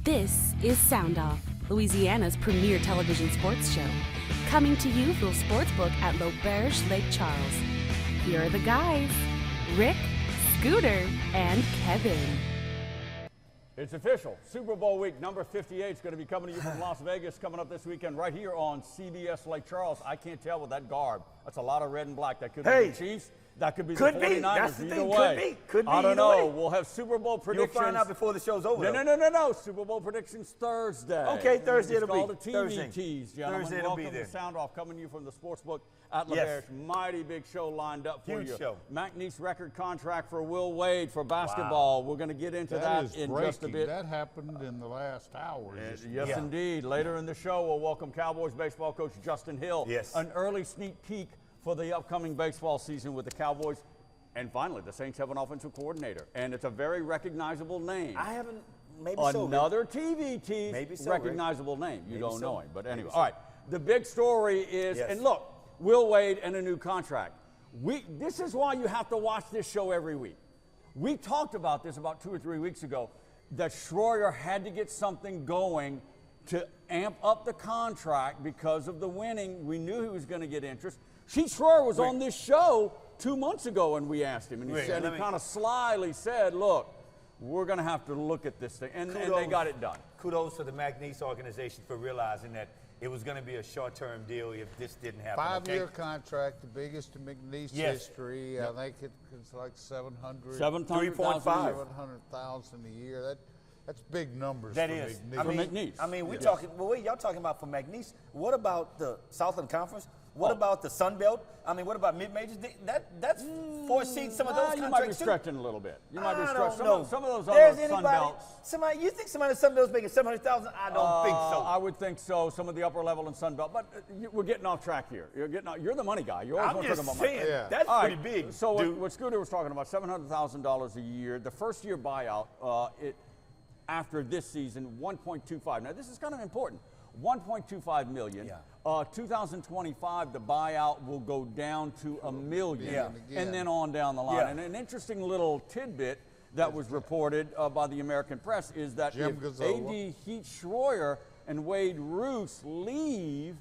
This is SoundOff, Louisiana's premier television sports show, coming to you from Sportsbook at L'Auberge Lake Charles. Here are the guys, Rick, Scooter, and Kevin. It's official. Super Bowl week number 58 is going to be coming to you from Las Vegas coming up this weekend right here on CBS Lake Charles. I can't tell with that garb. That's a lot of red and black. That could be the Chiefs. That could be the 49ers. That's the either thing. way. Could be. I don't either know. way. We'll have Super Bowl predictions. You'll find out before the show's over. No. Super Bowl predictions Thursday. Okay, Thursday it's it'll called be. the TV Thursday. tease, gentlemen. Thursday it'll be Welcome there. to SoundOff, coming to you from the Sportsbook at L'Auberge. Mighty big show lined up for Huge you. show. McNeese record contract for Will Wade for basketball. We're going to get into that in just a bit. That happened in the last hour. Yes, indeed. Later in the show, we'll welcome Cowboys baseball coach Justin Hill. Yes. An early sneak peek for the upcoming baseball season with the Cowboys. And finally, the Saints have an offensive coordinator, and it's a very recognizable name. I haven't, maybe Another TV tease, Maybe so, recognizable name. You Maybe don't so. know him, but anyway. Maybe so. All right, the big story is, Yes. and look, Will Wade and a new contract. This is why you have to watch this show every week. We talked about this about 2 or 3 weeks ago, that Schroyer had to get something going to amp up the contract because of the winning. We knew he was going to get interest. Schroyer was on this show 2 months ago, and we asked him, and he said, he kind of slyly said, look, we're going to have to look at this thing, and they got it done. Kudos to the McNeese organization for realizing that it was going to be a short-term deal if this didn't happen. 5-year contract, the biggest in McNeese history. I think it's like 3.5. 700,000 a year. That's big numbers. That for is. McNeese. I mean, we're talking. Well, wait, y'all talking about for McNeese? What about the Southland Conference? What about the Sun Belt? I mean, what about mid-majors? That's foreseeing some of those contracts. You might be stretching a little bit. You might be stretching. Some of those There's other Sun Belts. You think somebody in Sun Belt's making 700,000? I don't think so. I would think so. Some of the upper level in Sun Belt, but we're getting off track here. You're the money guy. You always want to talk about money. That's All pretty right, big. So what Scooter was talking about, $700,000 a year. The first year buyout, after this season, 1.25. Now this is kind of important. 1.25 million. Yeah. 2025, the buyout will go down to $1 million, and then on down the line. Yeah. And an interesting little tidbit that was reported by the American press is that if A.D. Heath Schroyer and Wade Roos leave,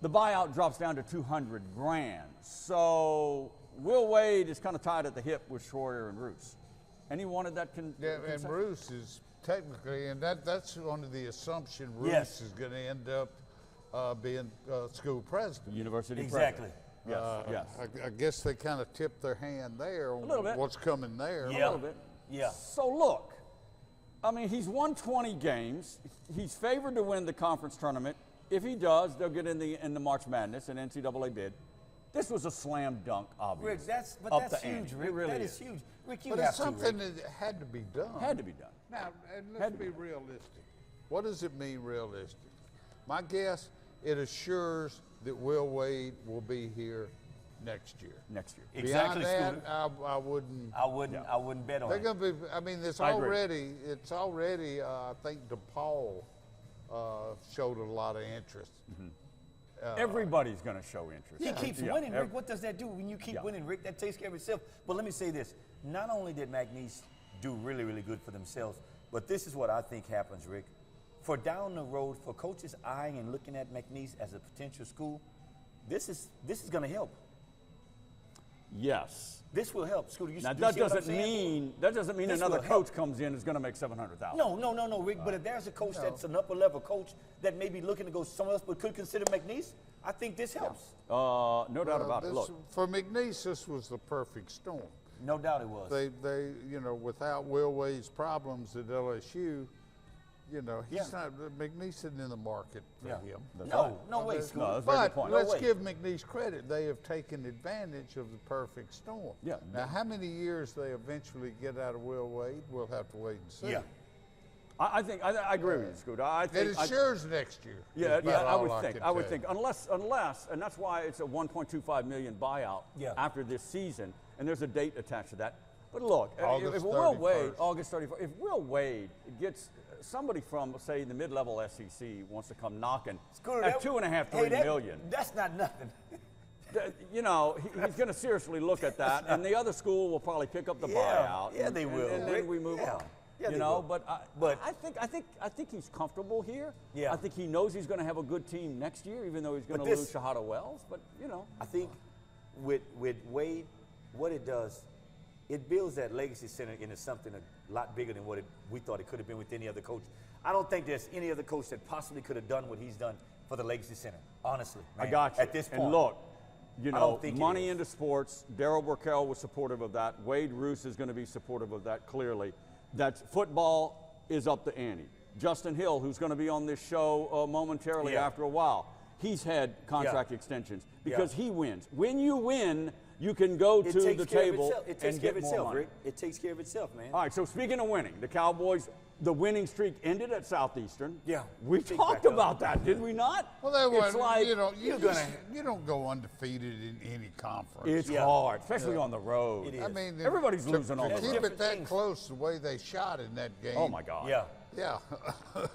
the buyout drops down to $200,000. So Will Wade is kind of tied at the hip with Schroyer and Roos, and he wanted that. And Roos is technically, and that's under the assumption Roos is going to end up being school president. University president. Yes. I guess they kind of tipped their hand there on what's coming there. A little bit. Yeah. So look, I mean, he's won 20 games. He's favored to win the conference tournament. If he does, they'll get in the March Madness, an NCAA bid. This was a slam dunk, obviously. Rick, that's huge, Rick. It really that is. is huge. Rick, but it's something that had to be done. Had to be done. Now, and let's be realistic. What does it mean, realistic? My guess, it assures that Will Wade will be here next year. Exactly. Beyond that, I wouldn't. I wouldn't bet on they're it. going to be. I mean, it's already. I think DePaul showed a lot of interest. Everybody's going to show interest. He keeps winning, Rick. What does that do when you keep winning, Rick? That takes care of itself. But let me say this. Not only did McNeese do really, really good for themselves, but this is what I think happens, Rick. For down the road, for coaches eyeing and looking at McNeese as a potential school, this is going to help. Yes. This will help. Scooter, now that doesn't mean another coach comes in is going to make $700,000. No, Rick. But if there's a coach that's an upper level coach that may be looking to go somewhere else but could consider McNeese, I think this helps. No doubt about it. Look, for McNeese, this was the perfect storm. No doubt it was. They without Will Wade's problems at LSU, he's not. McNeese isn't in the market for him. No way, Scooter. No, that's a very good point. Let's give McNeese credit. They have taken advantage of the perfect storm. Yeah. Now, how many years they eventually get out of Will Wade, we'll have to wait and see. Yeah. I agree with you, Scooter. I think it assures next year. I would think unless, and that's why it's a 1.25 million buyout after this season, and there's a date attached to that. But look, if Will Wade, August 31st, if Will Wade gets somebody from, say, the mid-level SEC wants to come knocking Scooter, at $2.5–3 million. That's not nothing. He's going to seriously look at that, and the other school will probably pick up the buyout. Yeah, they will. And then we move on. Yeah, you they know, will. but I think he's comfortable here. Yeah. I think he knows he's going to have a good team next year, even though he's going to lose Shahada Wells. But you know, I think with Wade, what it does, it builds that legacy center into something a lot bigger than what we thought it could have been with any other coach. I don't think there's any other coach that possibly could have done what he's done for the legacy center. Honestly, man, I got you. At this point, And look, you know, think it money is. into sports. Darryl Burkell was supportive of that. Wade Roos is going to be supportive of that, clearly. That's football is up the ante. Justin Hill, who's going to be on this show momentarily after a while, he's had contract extensions because he wins. When you win, you can go to the table and get more money. Rick. It takes care of itself, man. All right, so speaking of winning, the Cowboys, the winning streak ended at Southeastern. Yeah. We talked about that, did we not? Well, they were, It's like, you know, you don't go undefeated in any conference. it's hard, especially on the road. It is. I mean, Everybody's losing on the to road. keep it that close the way they shot in that game. Oh, my God. Yeah. Yeah.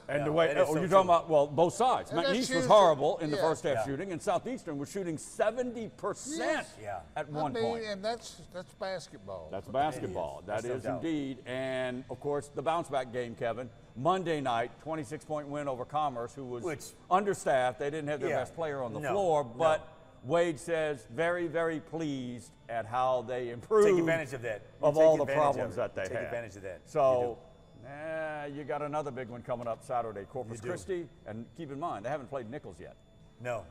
And the way, that is so you're true. talking about, well, both sides. And that's McNeese was usually- horrible in the yeah. first half Yeah. shooting, and Southeastern was shooting 70% Yeah. at I one mean, point. and that's basketball. That's basketball. That There's no is doubt. indeed. And, of course, the bounce-back game, Kevin. Monday night, 26-point win over Commerce, who was understaffed. They didn't have their best player on the floor, but Wade says very, very pleased at how they improved. Take advantage of that. Of Take all the advantage of problems it. that they Take had. advantage of that. So, you got another big one coming up Saturday, Corpus You do. Christi. And keep in mind, they haven't played Nichols yet, No,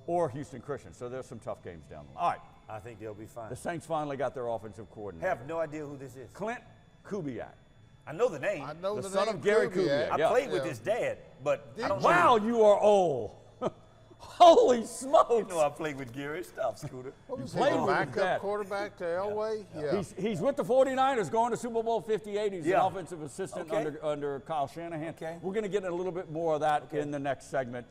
or Houston Christian. So there's some tough games down the line. All right, I think they'll be fine. the Saints finally got their offensive coordinator. Have no idea who this is. Clint Kubiak. I know the name. I know The the son name of Gary Kubiak. Kubiak. I played with Yeah. his dad, but I don't Wow, know. you are old. Holy smokes. You know I played with Gary. Stop, Scooter. What was he, played the with his dad. backup quarterback to Elway? Yeah. He's with the 49ers going to Super Bowl 58. He's Yeah. an offensive assistant Okay. under Kyle Shanahan. Okay. We're going to get a little bit more of that in the next segment.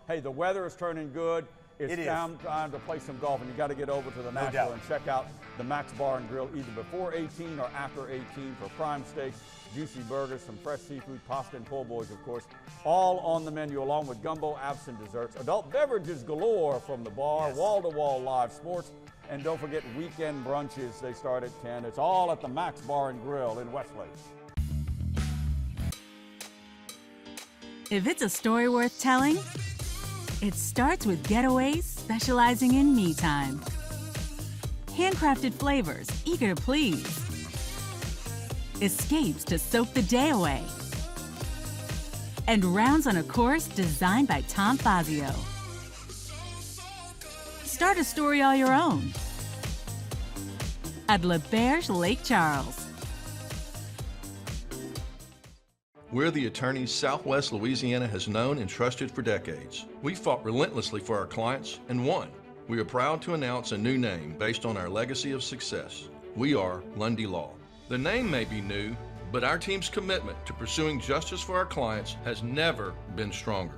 Hey, the weather is turning good. It's It is. time to play some golf, and you got to get over to the Nashville doubt. and check out the Max Bar and Grill either before 18 or after 18 for prime steaks, juicy burgers, some fresh seafood, pasta and po' boys, of course, all on the menu, along with gumbo, apps, and desserts. Adult beverages galore from the bar, wall-to-wall live sports, and don't forget weekend brunches. They start at 10. It's all at the Max Bar and Grill in Westlake. If it's a story worth telling, it starts with Getaways specializing in me time. Handcrafted flavors, eager to please. Escapes to soak the day away. And rounds on a course designed by Tom Fazio. Start a story all your own at Le Berge Lake Charles. We're the attorneys Southwest Louisiana has known and trusted for decades. We fought relentlessly for our clients and won. We are proud to announce a new name based on our legacy of success. We are Lundy Law. The name may be new, but our team's commitment to pursuing justice for our clients has never been stronger.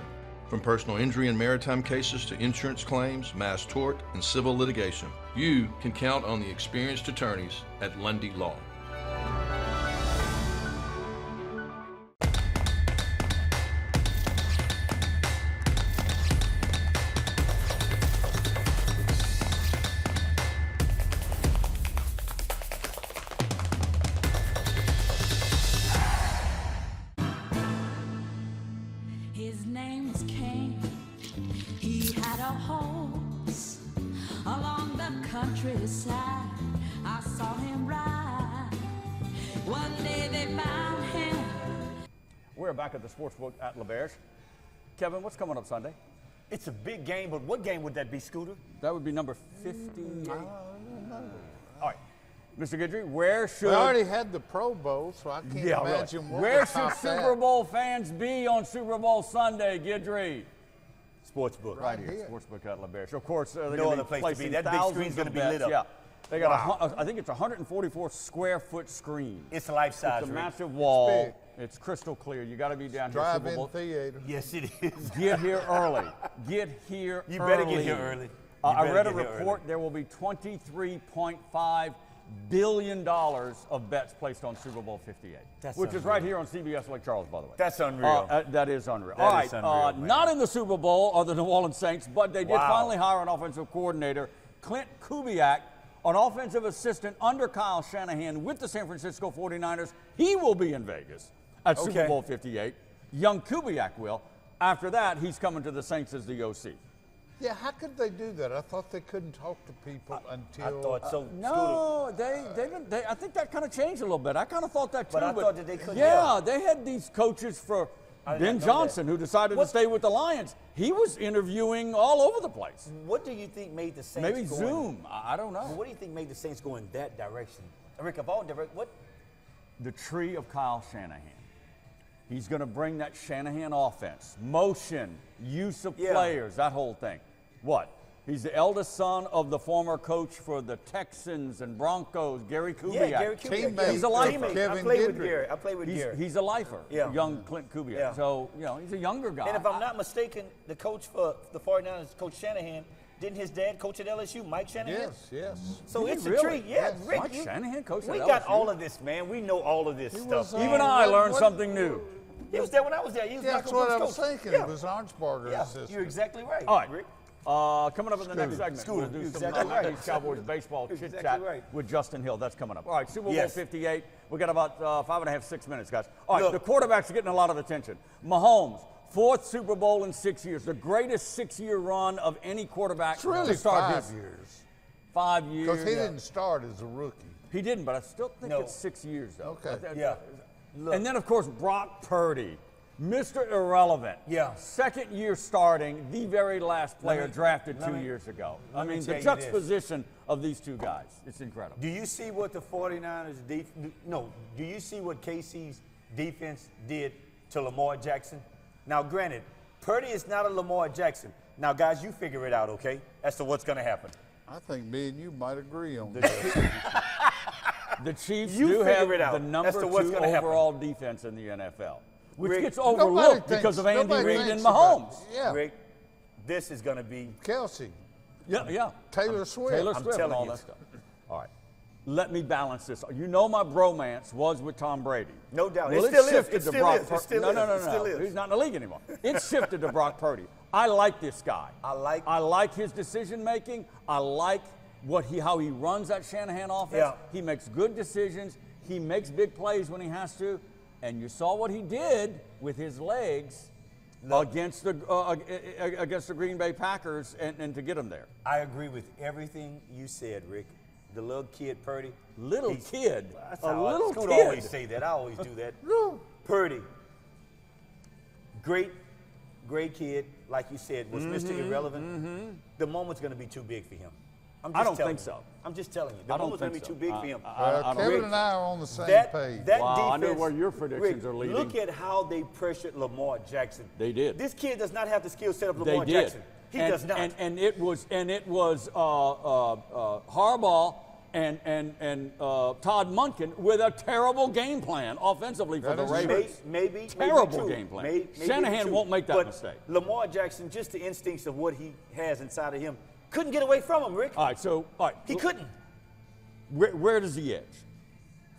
From personal injury and maritime cases to insurance claims, mass tort, and civil litigation, you can count on the experienced attorneys at Lundy Law. His name was Cain. He had a horse along the countryside. I saw him ride. One day they found him. We're back at the Sportsbook at Le Berge. Kevin, what's coming up Sunday? It's a big game, but what game would that be, Scooter? That would be number 58. All right. Mr. Guidry, where should... We already had the Pro Bowl, so I can't imagine what Where would should top that. Super Bowl fans be on Super Bowl Sunday, Guidry? Sportsbook. Right here. Sportsbook at La Berge. Of course, they're No going other to be place to be. placing That big thousands screen's gonna of be bets. lit up. Yeah. They got I think it's 144 square foot screen. It's life-size, It's a Rick. massive wall. big. It's crystal clear. You got to be down here. Super Drive-in Bowl. theater. Yes, it is. Get here early. Get here You early. better get here early. I read a report. There will be $23.5 billion of bets placed on Super Bowl 58, That's which is unreal. right here on CBS Lake Charles, by the way. That's unreal. That is unreal. That All right, is unreal, man. not in the Super Bowl are the New Orleans Saints, but they did Wow. finally hire an offensive coordinator, Clint Kubiak, an offensive assistant under Kyle Shanahan with the San Francisco 49ers. He will be in Vegas at Super Bowl 58. Young Kubiak will. After that, he's coming to the Saints as the OC. Yeah, how could they do that? I thought they couldn't talk to people until. I thought so. No, they I think that kind of changed a little bit. I kind of thought that too. But I thought that they couldn't. Yeah, they had these coaches for Ben Johnson, who decided to stay with the Lions. He was interviewing all over the place. What do you think made the Saints Maybe go Zoom. I don't know. What do you think made the Saints go in that direction? Rick, of all what? The tree of Kyle Shanahan. He's going to bring that Shanahan offense, motion, use of players, that whole thing. What? He's the eldest son of the former coach for the Texans and Broncos, Gary Kubiak. Yeah, Gary Kubiak. He's a lifer. I played with Gary. He's a lifer, Yeah. young Clint Kubiak. Yeah. So, he's a younger guy. And if I'm not mistaken, the coach for the 49ers, Coach Shanahan, didn't his dad coach at LSU, Mike Shanahan? Yes. So Did it's he a really? tree. Yeah, Yes. Rick, Mike Shanahan coached we at got LSU. all of this, man. We know all of this stuff. Even I learned something new. He was there when I was there. He was That's Michael what I Brooks' was coach. thinking. Yeah. It was Arnsparger's Yeah, assistant. you're exactly right, All right. Rick. Coming up in the next segment, Scooter, we'll do you're some exactly right. 90s Cowboys baseball You're chit-chat exactly right. with Justin Hill. That's coming up. All right, Super Bowl Yes. 58. We got about 5.5, 6 minutes, guys. All right, Look. the quarterbacks are getting a lot of attention. Mahomes, 4th Super Bowl in 6 years, the greatest 6-year run of any quarterback It's really to start 5 his years. 5 years. Because he didn't start as a rookie. He didn't, but I still think No. it's 6 years, though. Okay. Yeah. Look. And then, of course, Brock Purdy, Mr. Irrelevant. Yeah. Second year starting, the very last player drafted let 2 me- years ago. I let me mean, tell the you juxtaposition of these two guys, it's incredible. Do you see what the 49ers do you see what KC's defense did to Lamar Jackson? Now, granted, Purdy is not a Lamar Jackson. Now, guys, you figure it out, okay, as to what's going to happen. I think me and you might agree on that. The Chiefs You do figure have it out the as number to what's 2 gonna happen. overall defense in the NFL, which Rick, gets Nobody overlooked thinks- because of Andy nobody Reid and thinks about Mahomes. it. Yeah. Rick, this is going to be Kelsey, Yeah. Taylor Swift. Taylor I'm Swift and telling all you. that stuff. All right. Let me balance this. You know my bromance was with Tom Brady. No doubt. Well, It still is. shifted It to still Brock is. It Purdy. still No, is. no, It still is. He's not in the league anymore. It shifted to Brock Purdy. I like this guy. I like his decision making. I like how he runs that Shanahan offense. Yeah. He makes good decisions. He makes big plays when he has to. And you saw what he did with his legs against the Green Bay Packers and to get them there. I agree with everything you said, Rick. The little kid, Purdy. Little kid. That's A how little Scoot kid. always say that. I always do that. Purdy. Great kid, like you said, was Mr. Irrelevant. The moment's going to be too big for him. I don't telling think you. so. I'm just telling you. The I don't moment's going to think be so. too big for him. I don't Kevin think and I are on the same That page. Wow, I know defense, where your predictions Rick, are leading. Look at how they pressured Lamar Jackson. They did. This kid does not have the skill set of They Lamar did. Jackson. He and, does not. And it was Harbaugh and Todd Monken with a terrible game plan offensively for That the is Ravens. Maybe Terrible true. game plan. Maybe Shanahan true. won't make that but mistake. Lamar Jackson, just the instincts of what he has inside of him, couldn't get away from him, Rick. All right, He couldn't. Where does he edge?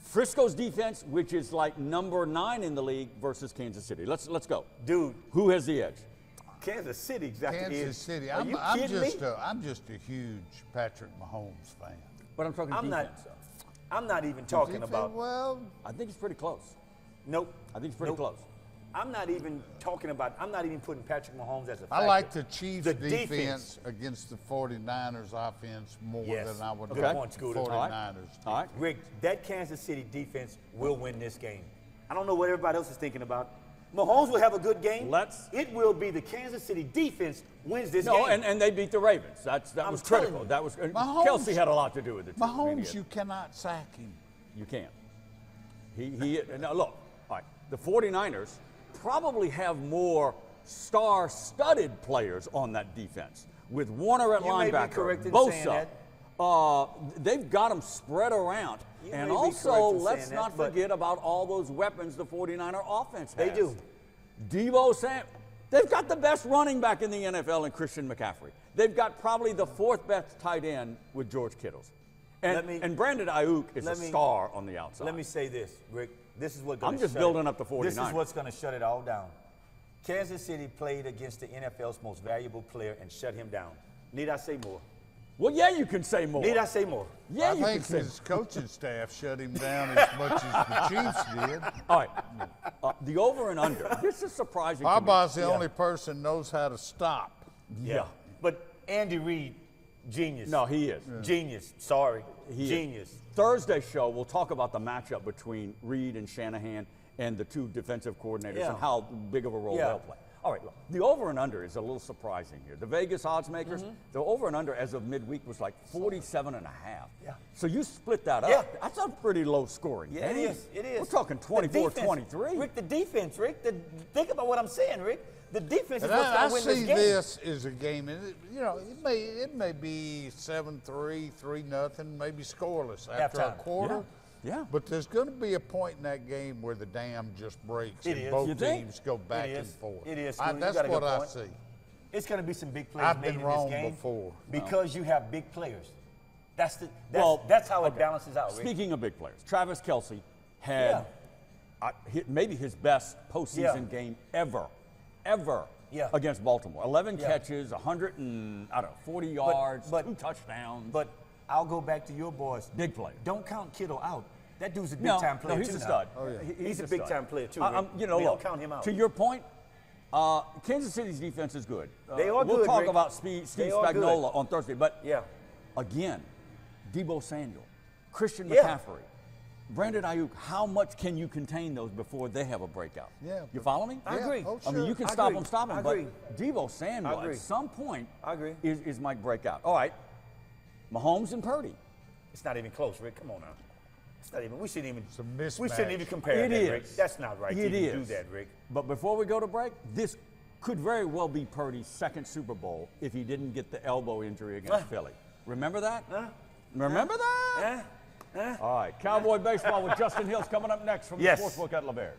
Frisco's defense, which is like number 9 in the league, versus Kansas City. Let's go. Dude, Who has the edge? Kansas City exactly. Kansas City. Are you I'm kidding me? just a huge Patrick Mahomes fan. But I'm talking I'm defense. I'm not even talking about. Well, I think it's pretty close. Nope. I think it's pretty Nope. close. I'm not even talking about. I'm not even putting Patrick Mahomes as a factor. I like the Chiefs' The defense against the 49ers offense more Yes. than I would Good like point, the Scooter. 49ers. All right. Rick, that Kansas City defense will win this game. I don't know what everybody else is thinking about. Mahomes will have a good game. It will be the Kansas City defense wins this No, game. and they beat the Ravens. That I'm was telling critical. you. That was Mahomes- Kelsey had a lot to do with it. too. Mahomes, He you cannot sack him. You can't. Now look, all right, the 49ers probably have more star-studded players on that defense. With Warner at You may be linebacker, correct in saying Bosa, they've got them spread around. You And may be also, correct in let's saying not that, but- forget about all those weapons the 49er offense has. They do. Debo Samuel. They've got the best running back in the NFL in Christian McCaffrey. They've got probably the 4th best tight end with George Kittles. And Brandon Ayuk is a star on the outside. Let me say this, Rick. This is what. I'm just building up the 49ers. This is what's going to shut it all down. Kansas City played against the NFL's most valuable player and shut him down. Need I say more? Well, yeah, you can say more. Need I say more? Yeah, I you think can say his coaching staff shut him down as much as the Chiefs did. All right. The over and under. This is surprising to me. Harbaugh's the only person knows how to stop. Yeah. But Andy Reid, genius. No, he is. Genius. Sorry. He Genius. is. Thursday show, we'll talk about the matchup between Reid and Shanahan and the two defensive coordinators and how big of a role they'll play. All right, look, the over and under is a little surprising here. The Vegas odds makers, the over and under as of midweek was like 47.5. Yeah. So you split that up. Yeah. That's a pretty low scoring. Yeah, game. it is. It is. We're talking 24-23. Rick, the defense, Rick. Think about what I'm saying, Rick. The defense is And what's I going to win see this game. this as a game, and it may be 7-3, 3-0, maybe scoreless after a Halftime. quarter. Yeah. But there's going to be a point in that game where the dam just breaks It and is. both You think? teams go back It and is. forth. It is. I- You that's got a what good I point. see. It's going to be some big plays I've made been in wrong this game before. because you have big players. That's how it balances out, Rick. Speaking of big players, Travis Kelce had maybe his best postseason game ever against Baltimore. 11 catches, 40 yards, 2 touchdowns. But I'll go back to your boys. Big player. Don't count Kittle out. That dude's a big-time player, no, he's too a now. stud. Oh, yeah. He's a big-time player, too, Look, we don't count him out. To your point, Kansas City's defense is good. They are we'll good, talk Rick. about Steve They are good. Spagnuolo on Thursday. But Yeah. again, Deebo Samuel, Christian Yeah. McCaffrey, Brandon Ayuk, how much can you contain those before they have a breakout? Yeah, You follow me? I agree. Oh, I mean, sure. you can I stop agree. them, I but agree. Deebo Samuel I agree. at some point I agree. is might break out. All right, Mahomes and Purdy. It's not even close, Rick. Come on now. It's not even. We shouldn't even. It's a mismatch. We shouldn't even compare It that, is. Rick. That's not right. It to even is. do that, Rick. But before we go to break, this could very well be Purdy's second Super Bowl if he didn't get the elbow injury against Philly. Remember that? Remember that? All right, Cowboy Baseball with Justin Hills coming up next from the Sportsbook at LaBerge.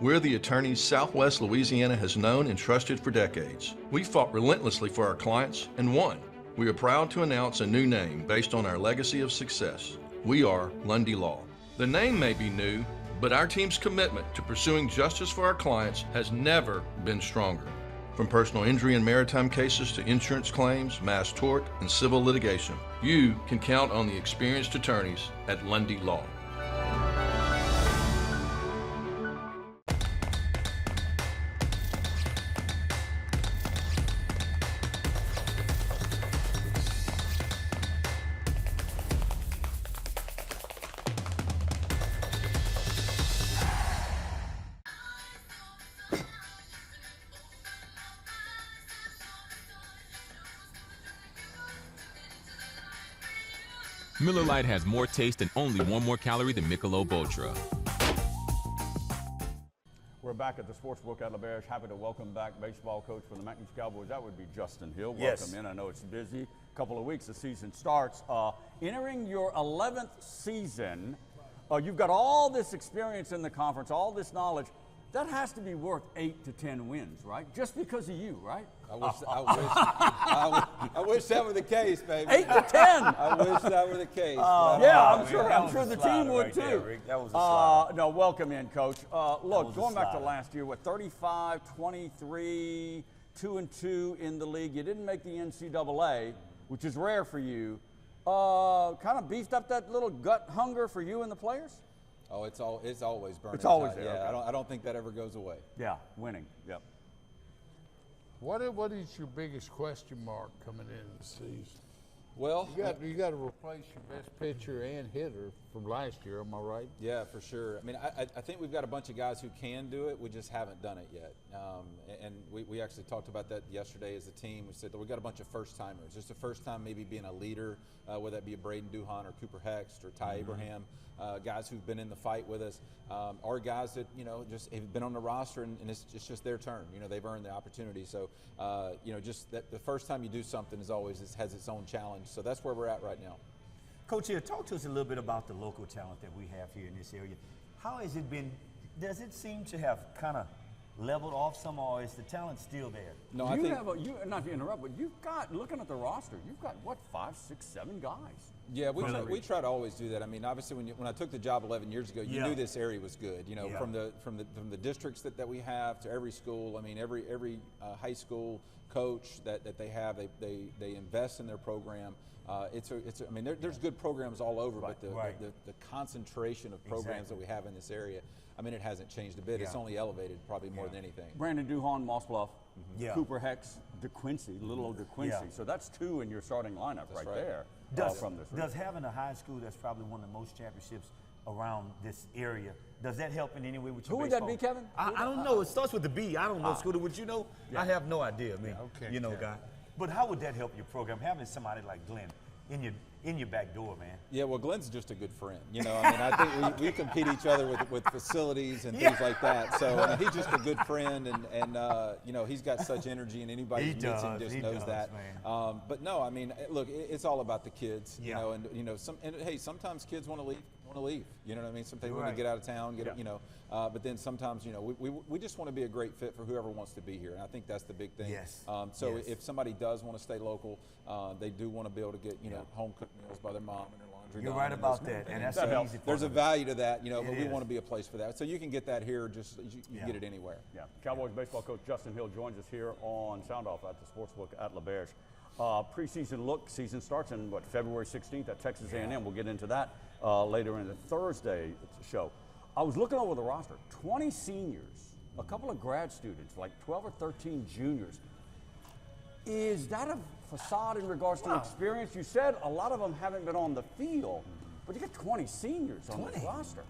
We're the attorneys Southwest Louisiana has known and trusted for decades. We fought relentlessly for our clients and won. We are proud to announce a new name based on our legacy of success. We are Lundy Law. The name may be new, but our team's commitment to pursuing justice for our clients has never been stronger. From personal injury and maritime cases to insurance claims, mass tort, and civil litigation, you can count on the experienced attorneys at Lundy Law. Miller Lite has more taste and only 1 more calorie than Michelob Ultra. We're back at the Sportsbook at LaBerge. Happy to welcome back baseball coach for the McNeese Cowboys. That would be Justin Hill. Yes. Welcome in. I know it's busy. Couple of weeks, the season starts. Entering your 11th season, you've got all this experience in the conference, all this knowledge. That has to be worth 8 to 10 wins, right? Just because of you, right? I wish that were the case, baby. 8 to 10. I wish that were the case. Yeah, I'm sure that was the a team slider would right too. there, Rick. That was a slider. No, welcome in, Coach. Look, was a going back to slider. last year, 35, 23, 2-2 in the league. You didn't make the NCAA, which is rare for you. Kind of beefed up that little gut hunger for you and the players? Oh, it's always burning. It's always tight. there, Yeah, okay. I don't think that ever goes away. Yeah, winning. Yep. What is your biggest question mark coming into the season? Well, You got to replace your best pitcher and hitter from last year. Am I right? yeah, for sure. I mean, I think we've got a bunch of guys who can do it. We just haven't done it yet. And we actually talked about that yesterday as a team. We said that we've got a bunch of first-timers. It's the first time maybe being a leader, whether that be a Braden Duhan or Cooper Hext or Ty Abraham, guys who've been in the fight with us, or guys that, just have been on the roster and it's just their turn. They've earned the opportunity. So, just that the first time you do something has its own challenge. So that's where we're at right now. Coach, here, talk to us a little bit about the local talent that we have here in this area. How has it been? Does it seem to have kind of leveled off some, or is the talent still there? No, you I think have not to interrupt, but you've got, looking at the roster, you've got what, 5, 6, 7 guys. yeah, we try to always do that. I mean, obviously, when I took the job 11 years ago, you Yeah. knew this area was good. You know, Yeah. from the districts that we have to every school. I mean, every high school coach that they have, they invest in their program. I mean, there's good programs all over, but the concentration of programs that we have in this area, I mean, it hasn't changed a bit. It's only elevated probably more than anything. Brandon Duhon, Moss Bluff, Yeah. Cooper Hex, DeQuincy, little old DeQuincy. Yeah. So that's 2 in your starting lineup right there. From this Does having a high school that's probably won the most championships around this area, does that help in any way with your Who would baseball? that be, Kevin? I don't know. It starts with the B. I don't know, Scooter. Would you know? I have no idea, man. okay, You know, yeah. guy. But how would that help your program, having somebody like Glenn in your back door, man? Yeah, well, Glenn's just a good friend. You know, I mean, I think we compete each other with facilities and things like that. So I mean, he's just a good friend, and you know, he's got such energy, and anybody He who meets him does, just he knows does, that. man. But no, I mean, look, it's all about the kids. You Yeah. know, and you know, hey, sometimes kids want to leave. You know what I mean? Sometimes You're want right. to get out of town. Yeah. You know, but then sometimes, you know, we just want to be a great fit for whoever wants to be here, and I think that's the big thing. Yes. So Yes. if somebody does want to stay local, they do want to be able to get home cooked meals by their mom and their laundry. You're done right and about those kind of that, and things. that's That the easy helps. part There's a of it. value to that, you know, but It we is. want to be a place for that. So you can get that here, just you get it anywhere. Yeah. Cowboys baseball coach Justin Hill joins us here on SoundOff at the Sportsbook at LaBerge. Preseason look, season starts in February 16th at Texas A&M. We'll get into that later in the Thursday show. I was looking over the roster, 20 seniors, a couple of grad students, like 12 or 13 juniors. Is that a facade in regards to experience? You said a lot of them haven't been on the field, but you got 20 seniors on the roster.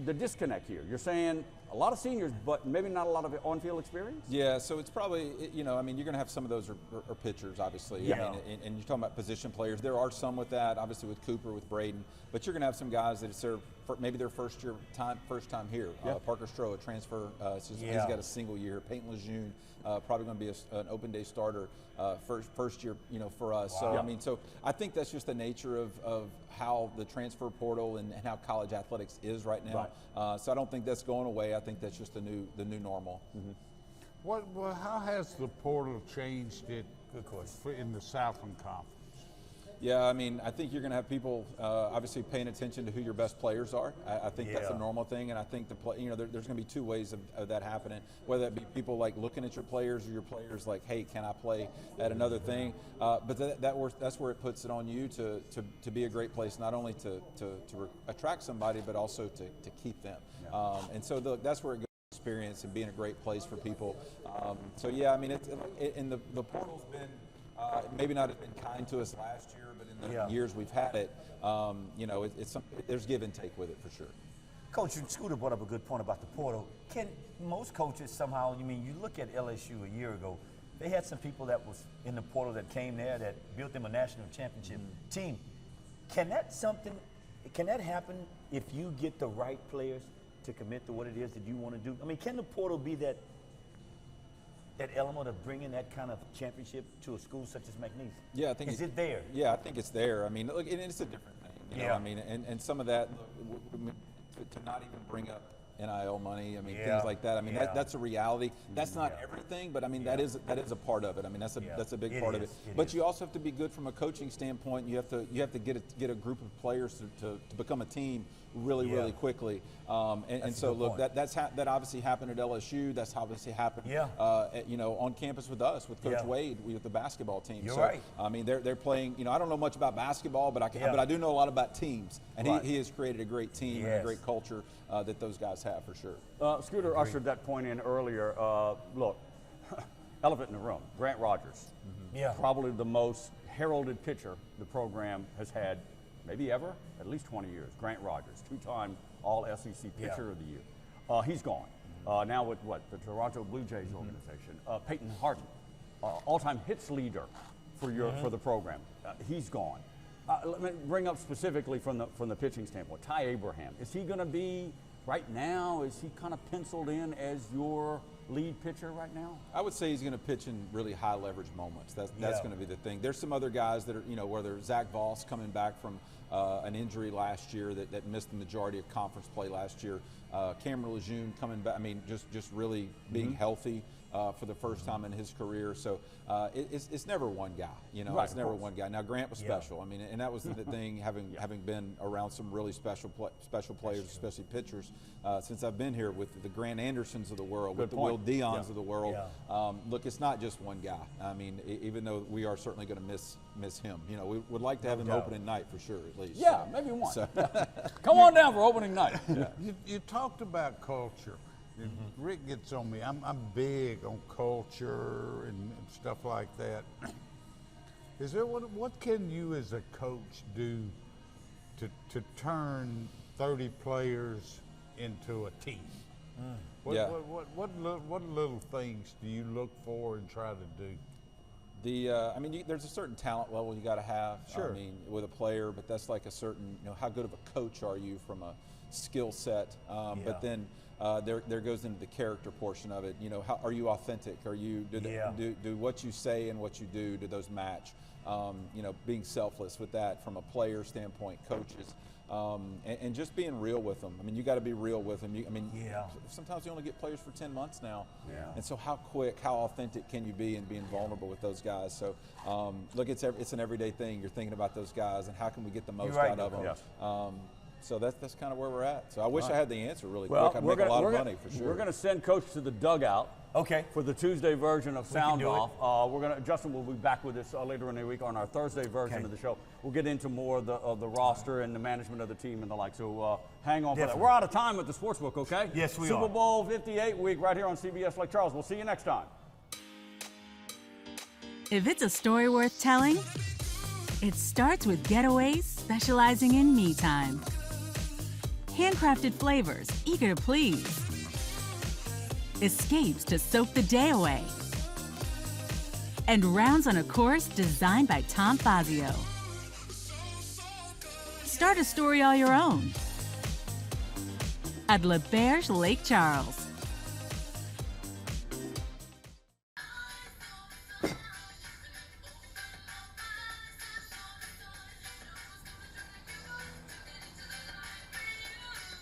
The disconnect here. You're saying a lot of seniors, but maybe not a lot of on-field experience? Yeah, so it's probably, you know, I mean, you're going to have some of those are pitchers, obviously. Yeah. I mean, and you're talking about position players. There are some with that, obviously with Cooper, with Braden, but you're going to have some guys that it's maybe their first time here. Yeah. Parker Stroh, a transfer, he's got a single year. Peyton Lejeune, probably going to be an open day starter first year, you know, for us. So, Yeah. I mean, so I think that's just the nature of how the transfer portal and how college athletics is right now. So I don't think that's going away. I think that's just the new normal. Well, how has the portal changed it in the Southland Conference? Yeah, I mean, I think you're going to have people obviously paying attention to who your best players are. I think that's a normal thing, and I think there's going to be two ways of that happening. Whether it be people like looking at your players, or your players like, hey, can I play at another thing? But that's where it puts it on you to be a great place, not only to attract somebody, but also to keep them. And so that's where it goes. Experience and being a great place for people. So yeah, I mean, the portal's been maybe not been kind to us last year, but in the years we've had it, you know, there's give and take with it for sure. Coach, Scooter brought up a good point about the portal. Can most coaches somehow, you look at LSU a year ago, they had some people that was in the portal that came there that built them a national championship team. Can that happen if you get the right players to commit to what it is that you want to do? I mean, can the portal be that element of bringing that kind of championship to a school such as McNeese? Yeah, I think is it there? Yeah, I think it's there. I mean, look, and it's a different thing. You know, I mean, and some of that, to not even bring up NIL money, I mean, things like that. I mean, that's a reality. That's not everything, but I mean, that is a part of it. I mean, that's a big part of it. But you also have to be good from a coaching standpoint. You have to get a group of players to become a team really quickly. And so look, that obviously happened at LSU. That's obviously happened, you know, on campus with us, with Coach Wade, with the basketball team. You're so, right. I mean, they're playing. You know, I don't know much about basketball, but I do know a lot about teams, and he has created a great team and a great culture that those guys have for sure. Scooter ushered that point in earlier. Look, elephant in the room. Grant Rogers, probably the most heralded pitcher the program has had, maybe ever, at least 20 years. Grant Rogers, two-time All-SEC Pitcher of the Year. He's gone. Now with the Toronto Blue Jays organization. Peyton Harden, all-time hits leader for the program. He's gone. Let me bring up specifically from the pitching standpoint. Ty Abraham, is he going to be right now? Is he kind of penciled in as your lead pitcher right now? I would say he's going to pitch in really high leverage moments. That's going to be the thing. There's some other guys that are, whether Zach Voss coming back from an injury last year that missed the majority of conference play last year. Cameron Lejeune coming back. I mean, just really being healthy for the first time in his career. So it's never one guy. Right, it's never one guy. Now Grant was special. I mean, and that was the thing. Having been around some really special players, especially pitchers, since I've been here with the Grant Andersons of the world, with the Will Deons of the world. Look, it's not just one guy. I mean, even though we are certainly going to miss him. We would like to have him opening night for sure, at least. Yeah, maybe one. So. Come on down for opening night. You talked about culture. Rick gets on me. I'm big on culture and stuff like that. Is there what can you as a coach do to turn 30 players into a team? What little things do you look for and try to do? I mean, there's a certain talent level you got to have. Sure. I mean, with a player, but that's like a certain, how good of a coach are you from a skill set? But then there goes into the character portion of it. How are you authentic? Are you do what you say and what you do those match? Being selfless with that from a player standpoint, coaches. And just being real with them. I mean, you got to be real with them. Sometimes you only get players for 10 months now. And so how quick, how authentic can you be in being vulnerable with those guys? So, look, it's an everyday thing. You're thinking about those guys and how can we get the most out of them. So that's kind of where we're at. So I wish I had the answer really quick. I'd make a lot of money for sure. We're going to send Coach to the dugout. Okay. For the Tuesday version of SoundOff. Justin will be back with us later in the week on our Thursday version of the show. We'll get into more of the roster and the management of the team and the like. So hang on for that. We're out of time at the Sportsbook, okay? Yes, we are. Super Bowl 58 week right here on CBS Lake Charles. We'll see you next time. If it's a story worth telling, it starts with Getaways specializing in me time. Handcrafted flavors, eager to please. Escapes to soak the day away. And rounds on a course designed by Tom Fazio. Start a story all your own at Le Berge Lake Charles.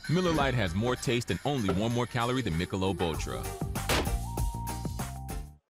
Miller Lite has more taste and only one more calorie than Michelob Ultra.